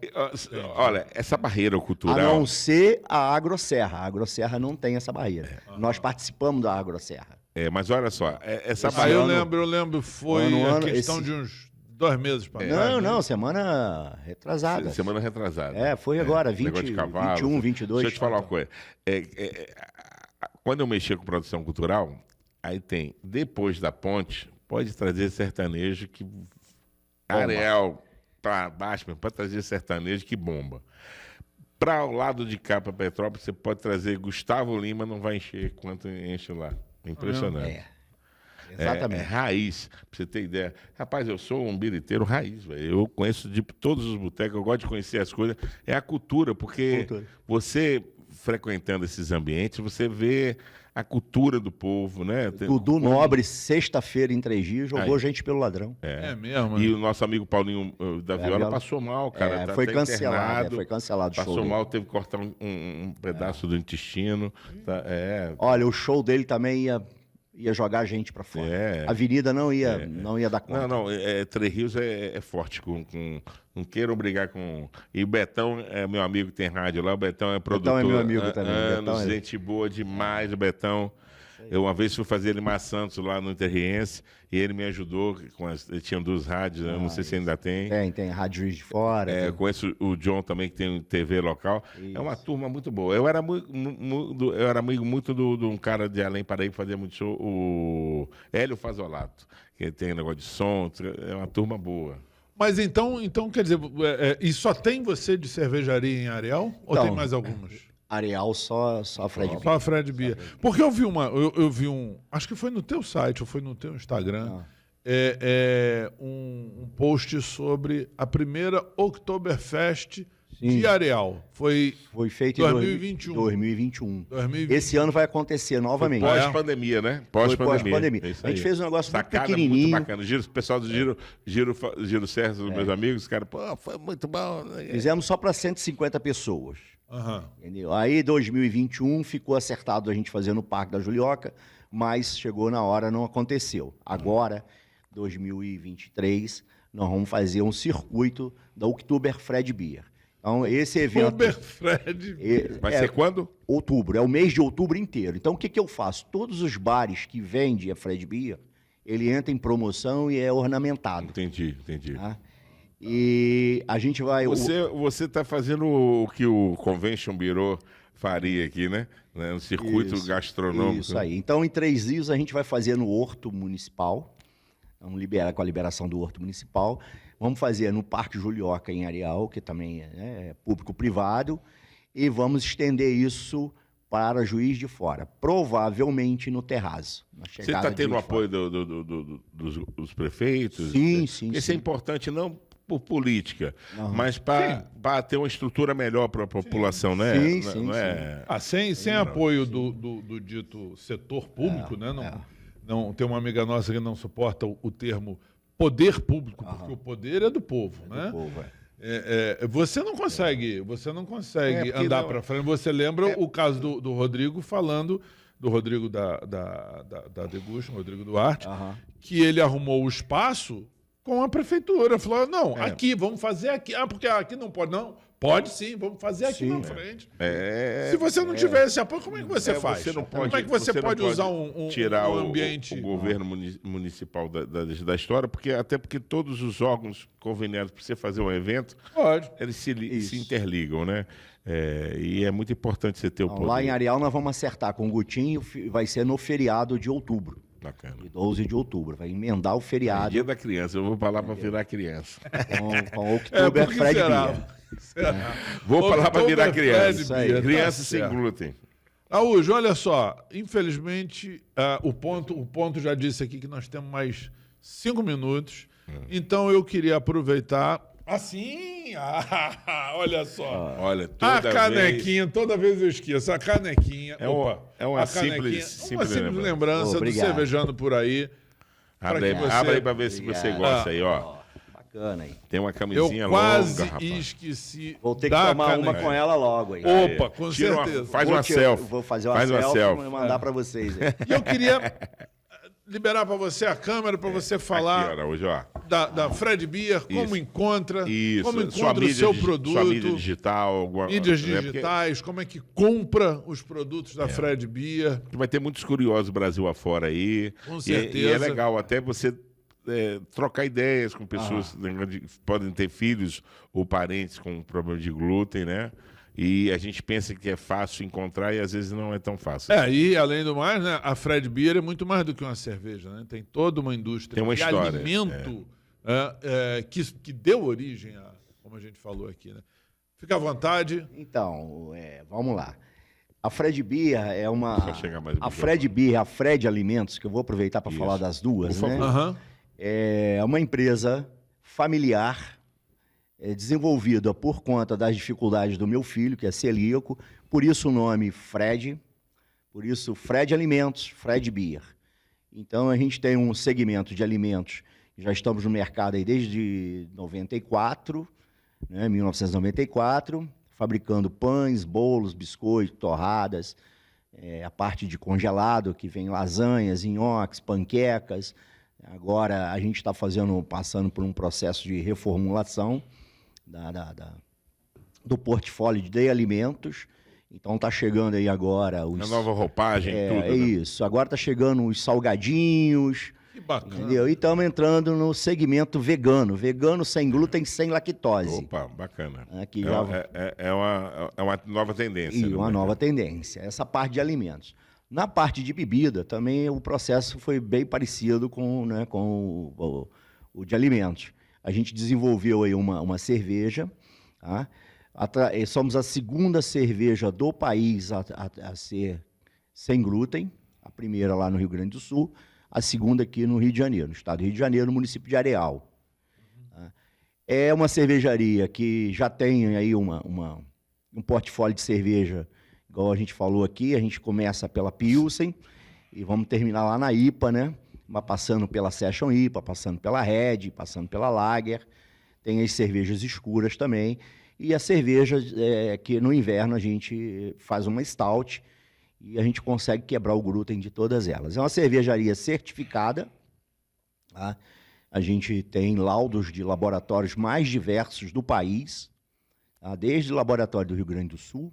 Olha, essa barreira cultural... A não ser a Agroserra. A Agroserra não tem essa barreira. Nós participamos da Agroserra. Mas olha só, essa barreira... Eu lembro, foi questão de uns 2 meses para trás. Não, semana retrasada. Semana retrasada. Foi agora, 20, de cavalo, 21, 22. Deixa eu te falar uma coisa. Quando eu mexia com produção cultural, aí tem, depois da ponte, pode trazer sertanejo que... Areal para baixo, pode trazer sertanejo que bomba. Para o lado de cá, para Petrópolis, você pode trazer Gustavo Lima, não vai encher quanto enche lá. Impressionante. Exatamente. É raiz, pra você ter ideia. Rapaz, eu sou um biriteiro raiz, velho. Eu conheço de todos os botecos, eu gosto de conhecer as coisas. É a cultura, porque você... frequentando esses ambientes, você vê a cultura do povo, né? Dudu Nobre, sexta-feira em Três Rios, jogou gente pelo ladrão. É mesmo. E o nosso amigo Paulinho da Viola passou mal, cara. Foi cancelado. Foi cancelado o show. Passou mal, teve que cortar um pedaço do intestino. Olha, o show dele também ia jogar a gente para fora. A Avenida não ia dar conta. Não, Três Rios é forte, não queiram brigar com... E o Betão é meu amigo, tem rádio lá, o Betão é produtor. Betão é meu amigo também. Anos, gente boa demais, o Betão. Eu uma vez fui fazer Lima Santos lá no Interriense e ele me ajudou, ele tinha 2 rádios, eu não sei se ainda tem. Tem Rádio Juiz de Fora. Conheço o John também, que tem TV local. Isso. É uma turma muito boa. Eu era amigo muito de um cara de Além Paraíba que fazia muito show, o Hélio Fazolato, que tem negócio de som, é uma turma boa. Mas então quer dizer, e só tem você de cervejaria em Areal? Ou tem mais algumas? Areal só Fred Beer. Só Fred Beer. Porque eu vi acho que foi no teu site, ou foi no teu Instagram, um post sobre a primeira Oktoberfest de Areal. Foi feito em 2021. Esse ano vai acontecer novamente. Pós-pandemia, né? Pós-pandemia. A gente fez um negócio muito pequenininho. Muito bacana. O pessoal do Giro Sérgio, os meus amigos, cara, foi muito bom. Fizemos só para 150 pessoas. Entendeu? Aí, 2021, ficou acertado a gente fazer no Parque da Julioca, mas chegou na hora, não aconteceu. Agora, 2023, nós vamos fazer um circuito da Oktober Fred Beer. Então, esse evento... Vai ser quando? Outubro, é o mês de outubro inteiro. Então, o que eu faço? Todos os bares que vendem a Fred Beer, ele entra em promoção e é ornamentado. Entendi. Tá? E a gente vai... Você está fazendo o que o Convention Bureau faria aqui, né? Um circuito gastronômico. Isso aí. Então, em Três Rios, a gente vai fazer no Horto Municipal. Vamos liberar com a liberação do Horto Municipal. Vamos fazer no Parque Julioca, em Areal, que também é público-privado. E vamos estender isso para Juiz de Fora. Provavelmente no Terraço. Você está tendo o apoio dos prefeitos? Sim. Isso é importante, não por política, mas para ter uma estrutura melhor para a população, né? Sim. Sem apoio do dito setor público, né? Não, tem uma amiga nossa que não suporta o termo poder público, porque o poder é do povo, né? Do povo, Você não consegue andar para frente. Você lembra o caso do Rodrigo falando, do Rodrigo da Degustion, Rodrigo Duarte, que ele arrumou o espaço com a prefeitura. Falou, não, aqui, vamos fazer aqui. Porque aqui não pode, não. Pode sim, vamos fazer aqui Sim. na frente. É, Se você não tiver esse apoio, como é que você faz? Você não pode, Como é que você não pode usar tirar um ambiente... o governo municipal da história, até porque todos os órgãos conveniados para você fazer um evento, Pode. eles se interligam, né? E é muito importante você ter o poder. Lá em Areal nós vamos acertar com o Gutinho, vai ser no feriado de outubro. Bacana. De 12 de outubro. Vai emendar o feriado Dia da criança, eu vou para lá para virar criança. com Oktober por que Fred será? Beer. Vou para lá para virar Oktober criança. Fred Beer, tá Criança sem certo. glúten. Araújo, olha só, infelizmente, o ponto já disse aqui que nós temos mais 5 minutos, então eu queria aproveitar... Assim, olha só. Olha, A toda canequinha, toda vez eu esqueço, a canequinha. É uma a canequinha, simples lembrança do Obrigado. Cervejando por aí. Abre aí para ver se você Obrigado. gosta aí, ó. Bacana aí. Tem uma Eu camisinha quase longa, rapaz. esqueci. Vou ter que da tomar uma canequinha. com ela logo aí. Opa, com Tira certeza. faz Vou uma te- selfie. Vou fazer uma Faz uma selfie selfie. e mandar pra vocês. aí. E eu queria liberar para você a câmera para você falar Aqui, Araújo, ó. da Fred Beer, como Isso. encontra, Isso. como Sua encontra o mídia seu sua produto, mídia digital. mídias né? Porque digitais, como é que compra os produtos da Fred Beer. vai ter muitos curiosos Brasil afora aí. Com E é certeza. legal até você trocar ideias com pessoas que podem ter filhos ou parentes com problema de glúten, né? E a gente pensa que é fácil encontrar e às vezes não é tão fácil. E além do mais, né, a Fred Beer é muito mais do que uma cerveja, né? Tem toda uma indústria Tem uma de história, alimento que deu origem a, como a gente falou aqui, né? Fica à vontade. Então, vamos lá. A Fred Beer é uma... Só chegar mais um A Fred Beer, a Fred Alimentos, que eu vou aproveitar para Isso. falar das duas, Por né? favor. Aham. É uma empresa familiar desenvolvida por conta das dificuldades do meu filho, que é celíaco, por isso o nome Fred, por isso Fred Alimentos, Fred Beer. Então a gente tem um segmento de alimentos, já estamos no mercado aí desde 94, né, 1994, fabricando pães, bolos, biscoitos, torradas, a parte de congelado, que vem lasanhas, nhoques, panquecas. Agora a gente está passando por um processo de reformulação do portfólio de alimentos. Então está chegando aí agora os... A nova roupagem, tudo. É né? isso. Agora está chegando os salgadinhos, Que bacana. entendeu? E estamos entrando no segmento vegano. Vegano sem glúten, sem lactose. Opa, bacana. Aqui É uma nova tendência. E né, uma mercado? nova tendência. Essa parte de alimentos. Na parte de bebida, também o processo foi bem parecido com o de alimentos. A gente desenvolveu aí uma cerveja, tá? Somos a segunda cerveja do país a ser sem glúten, a primeira lá no Rio Grande do Sul, a segunda aqui no Rio de Janeiro, no estado do Rio de Janeiro, no município de Areal. Tá? É uma cervejaria que já tem aí um portfólio de cerveja, igual a gente falou aqui. A gente começa pela Pilsen e vamos terminar lá na IPA, né? Passando pela Session IPA, passando pela Red, passando pela Lager. Tem as cervejas escuras também. E a cerveja que no inverno a gente faz uma stout e a gente consegue quebrar o glúten de todas elas. É uma cervejaria certificada, tá? A gente tem laudos de laboratórios mais diversos do país, tá? Desde o laboratório do Rio Grande do Sul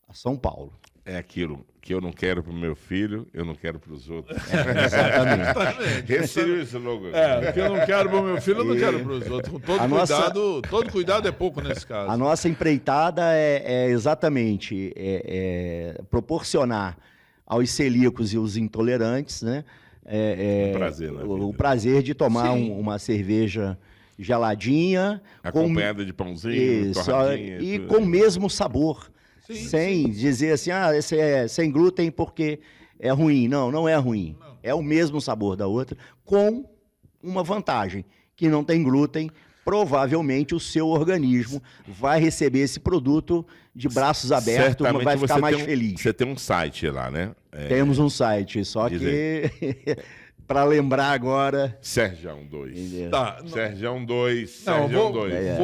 a São Paulo. É aquilo que eu não quero para o meu filho, eu não quero para os outros. Exatamente. Esse seria o slogan. O que eu não quero para o meu filho, eu não quero para os outros. Com todo cuidado é pouco nesse caso. A nossa empreitada é exatamente proporcionar aos celíacos e os intolerantes, né, prazer na vida. o prazer de tomar Sim. uma cerveja geladinha, Acompanhada de pãozinho, isso, torradinha. e tudo. com o mesmo sabor, Sim, sem dizer assim, esse é sem glúten porque é ruim. Não, não é ruim. É o mesmo sabor da outra, com uma vantagem, que não tem glúten. Provavelmente o seu organismo vai receber esse produto de braços abertos, Certamente vai ficar você mais tem feliz. Você tem um site lá, né? Temos um site, só Diz que para lembrar agora. Serjão 2. Entendeu? Tá, Serjão 2. não, Serjão 2.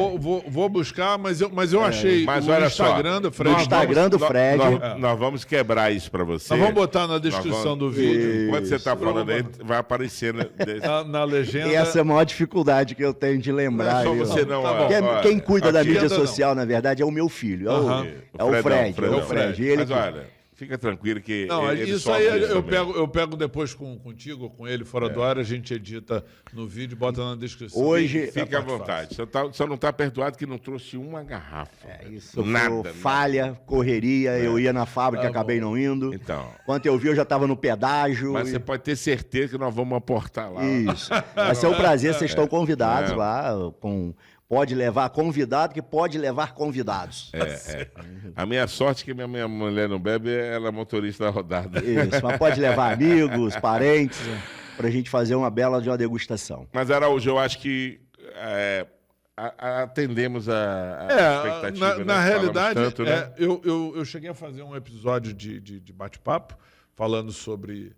vou buscar, mas eu achei Mas o olha Instagram só, do Fred. No Instagram do Fred. Nós vamos quebrar isso para você. Nós vamos botar na descrição Nós vamos- do vídeo. Quando você está falando aí, vai aparecer. Na legenda. Essa é a maior dificuldade que eu tenho de lembrar. Não é viu? só você não. Tá bom. Quem cuida da aqui- mídia Ainda não. social, na verdade, é o meu filho. Aham. É o Fred. Fredão. É o Fred. Ele Mas que- olha, fica tranquilo que Não, ele isso sofre aí eu também. pego depois contigo ou com ele, fora do ar, a gente edita no vídeo, bota na descrição. Hoje- Fique à parte vontade. Só não está perdoado que não trouxe uma garrafa. Isso Nada. foi falha, correria. Eu ia na fábrica, acabei não indo. Então. Quando eu vi, eu já estava no pedágio. Mas e- você pode ter certeza que nós vamos aportar lá. Isso. Vai ser um prazer, vocês estão convidados É. lá. Pode levar convidado, que pode levar convidados. A minha sorte é que minha mulher não bebe, ela é motorista da rodada. Isso, mas pode levar amigos, parentes, para a gente fazer uma bela de uma degustação. Mas, Araújo, eu acho que atendemos a expectativa. Na né? realidade, Falamos tanto, né? eu cheguei a fazer um episódio de bate-papo falando sobre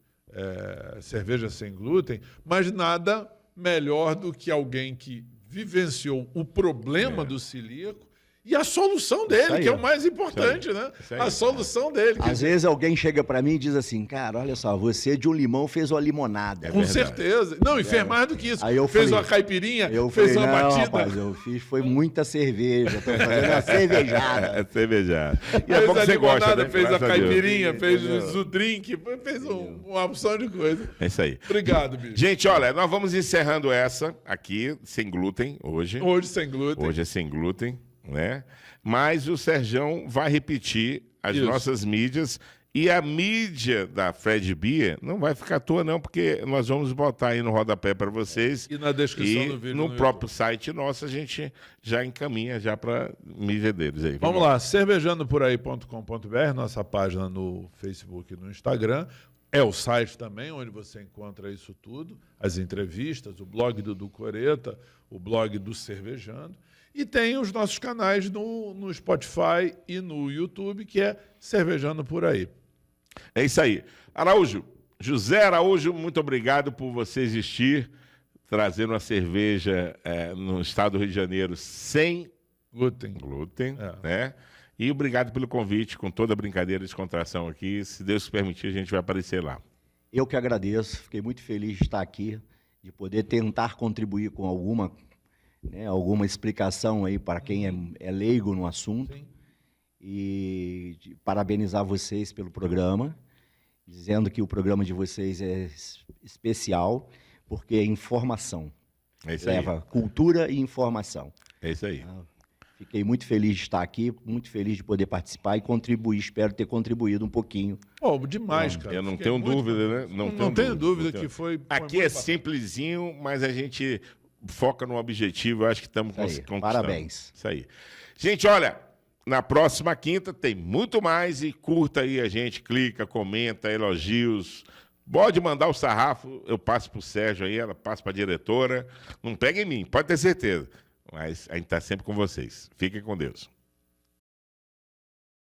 cerveja sem glúten, mas nada melhor do que alguém que vivenciou o problema do celíaco e a solução dele, aí. que é o mais importante, né? Isso aí. A solução dele. Às vezes alguém chega para mim e diz assim, cara, olha só, você de um limão fez uma limonada. Com certeza. Não, e fez mais do que isso. Aí eu Fez falei- uma caipirinha, Eu fez falei, uma não, batida. rapaz, eu fiz, foi muita cerveja, tô fazendo uma cervejada. É cervejada. E é Fez bom que a você gosta, limonada, né? fez a Graças Deus. caipirinha, fez Entendeu? o drink, fez uma opção de coisa. É isso aí. Obrigado, bicho. Gente, olha, nós vamos encerrando essa aqui, sem glúten, hoje. Hoje sem glúten. Hoje é sem glúten, né? Mas o Serjão vai repetir as Isso. nossas mídias e a mídia da Fred Beer não vai ficar à toa, não, porque nós vamos botar aí no rodapé para vocês. E na descrição E do vídeo. no no próprio YouTube. site nosso a gente já encaminha já para mídia deles aí. Vamos lá, cervejandoporaí.com.br, nossa página no Facebook e no Instagram. É o site também, onde você encontra isso tudo, as entrevistas, o blog do Dudu Coreta, o blog do Cervejando. E tem os nossos canais no Spotify e no YouTube, que é Cervejando Por Aí. É isso aí. Araújo, José Araújo, muito obrigado por você existir, trazendo uma cerveja no estado do Rio de Janeiro sem Glúten. glúten, É. né? E obrigado pelo convite, com toda a brincadeira e descontração aqui. Se Deus permitir, a gente vai aparecer lá. Eu que agradeço, fiquei muito feliz de estar aqui, de poder tentar contribuir com alguma explicação aí para quem é leigo no assunto. Sim. E de parabenizar vocês pelo programa, dizendo que o programa de vocês é especial, porque é informação. É isso aí. Leva cultura e informação. É isso aí. Fiquei muito feliz de estar aqui, muito feliz de poder participar e contribuir. Espero ter contribuído um pouquinho. Pô, demais, cara. Eu não Fiquei tenho muito dúvida, feliz. né? Não tenho dúvida não tenho. que foi... Aqui foi é muito simplesinho, mas a gente foca no objetivo. Eu acho que estamos Isso aí. conquistando. Parabéns. Isso aí. Gente, olha, na próxima quinta tem muito mais e curta aí a gente, clica, comenta, elogios. Pode mandar o sarrafo, eu passo para o Sérgio aí, ela passa para a diretora. Não pega em mim, pode ter certeza. Mas a gente está sempre com vocês. Fiquem com Deus.